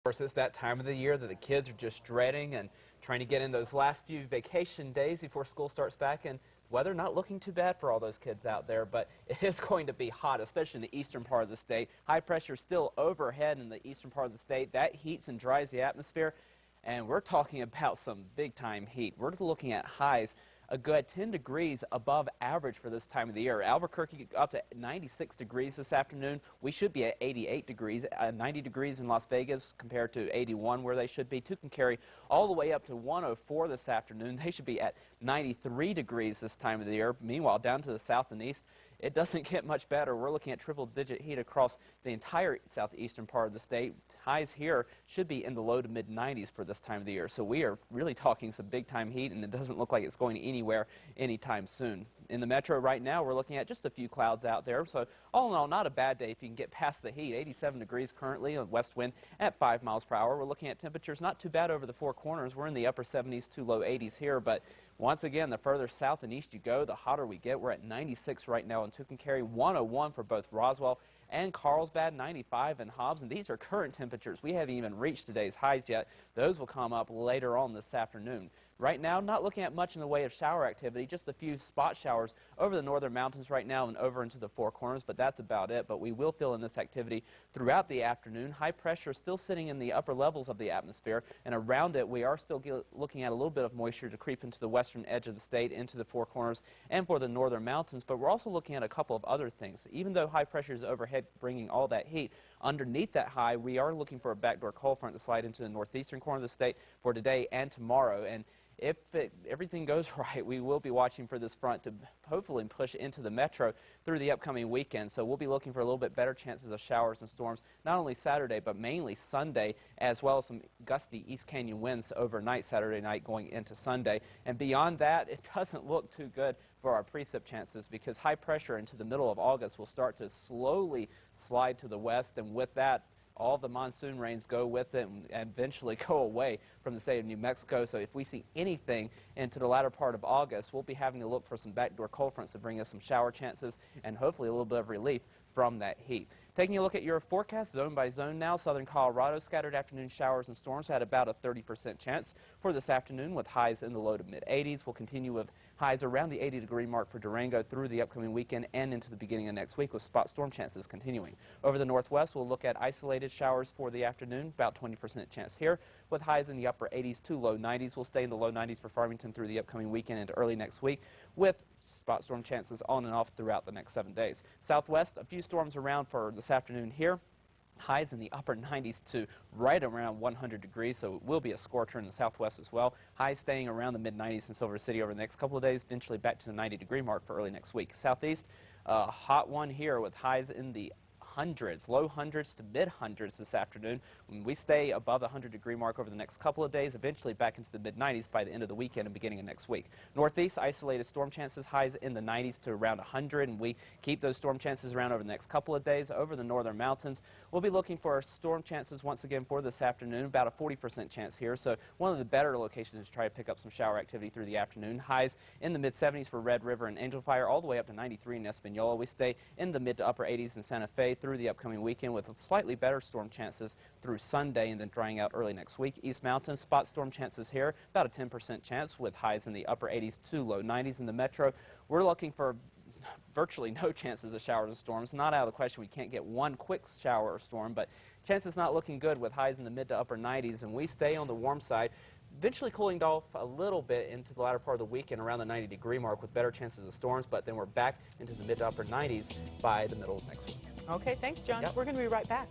Of course, it's that time of the year that the kids are just dreading and trying to get in those last few vacation days before school starts back, and weather not looking too bad for all those kids out there, but it is going to be hot, especially in the eastern part of the state. High pressure still overhead in the eastern part of the state. That heats and dries the atmosphere, and we're talking about some big-time heat. We're looking at highs a good 10 degrees above average for this time of the year. Albuquerque up to 96 degrees this afternoon. We should be at 88 degrees, 90 degrees in Las Vegas compared to 81 where they should be. Tucumcari all the way up to 104 this afternoon. They should be at 93 degrees this time of the year. Meanwhile, down to the south and east, it doesn't get much better. We're looking at triple-digit heat across the entire southeastern part of the state. Highs here should be in the low to mid-90s for this time of the year. So we are really talking some big-time heat, and it doesn't look like it's going anywhere anytime soon. In the metro right now, we're looking at just a few clouds out there. So all in all, not a bad day if you can get past the heat. 87 degrees currently, a west wind at 5 miles per hour. We're looking at temperatures not too bad over the Four Corners. We're in the upper 70s to low 80s here, but once again, the further south and east you go, the hotter we get. We're at 96 right now in Tucumcari, 101 for both Roswell and Carlsbad, 95 in Hobbs, and these are current temperatures. We haven't even reached today's highs yet. Those will come up later on this afternoon. Right now, not looking at much in the way of shower activity, just a few spot showers over the northern mountains right now and over into the Four Corners, but that's about it. But we will feel in this activity throughout the afternoon. High pressure still sitting in the upper levels of the atmosphere, and around it we are still looking at a little bit of moisture to creep into the western edge of the state, into the Four Corners and for the northern mountains. But we're also looking at a couple of other things. Even though high pressure is overhead bringing all that heat, underneath that high we are looking for a backdoor cold front to slide into the northeastern corner of the state for today and tomorrow. And if everything goes right, we will be watching for this front to hopefully push into the metro through the upcoming weekend. So we'll be looking for a little bit better chances of showers and storms, not only Saturday, but mainly Sunday, as well as some gusty East Canyon winds overnight Saturday night going into Sunday. And beyond that, it doesn't look too good for our precip chances, because high pressure into the middle of August will start to slowly slide to the west, and with that, all the monsoon rains go with it and eventually go away from the state of New Mexico. So if we see anything into the latter part of August, we'll be having to look for some backdoor cold fronts to bring us some shower chances and hopefully a little bit of relief from that heat. Taking a look at your forecast zone by zone now, southern Colorado, scattered afternoon showers and storms at about a 30% chance for this afternoon, with highs in the low to mid-80s. We'll continue with highs around the 80-degree mark for Durango through the upcoming weekend and into the beginning of next week, with spot storm chances continuing. Over the northwest, we'll look at isolated showers for the afternoon, about 20% chance here, with highs in the upper 80s to low 90s. We'll stay in the low 90s for Farmington through the upcoming weekend and early next week, with spot storm chances on and off throughout the next 7 days. Southwest, a few storms around for this afternoon here. Highs in the upper 90s to right around 100 degrees, so it will be a scorcher in the southwest as well. Highs staying around the mid-90s in Silver City over the next couple of days, eventually back to the 90-degree mark for early next week. Southeast, a hot one here with highs in the hundreds, low hundreds to mid-hundreds this afternoon. When we stay above the 100-degree mark over the next couple of days, eventually back into the mid-90s by the end of the weekend and beginning of next week. Northeast, isolated storm chances, highs in the 90s to around 100, and we keep those storm chances around over the next couple of days. Over the northern mountains, we'll be looking for storm chances once again for this afternoon, about a 40% chance here, so one of the better locations to try to pick up some shower activity through the afternoon. Highs in the mid-70s for Red River and Angel Fire, all the way up to 93 in Espanola. We stay in the mid to upper 80s in Santa Fe through the upcoming weekend, with slightly better storm chances through Sunday and then drying out early next week. East Mountain, spot storm chances here, about a 10% chance, with highs in the upper 80s to low 90s in the metro. We're looking for virtually no chances of showers and storms. Not out of the question we can't get one quick shower or storm, but chances not looking good with highs in the mid to upper 90s, and we stay on the warm side, eventually cooling off a little bit into the latter part of the weekend around the 90-degree mark with better chances of storms, but then we're back into the mid to upper 90s by the middle of next week. Okay, thanks, John. Yep. We're going to be right back.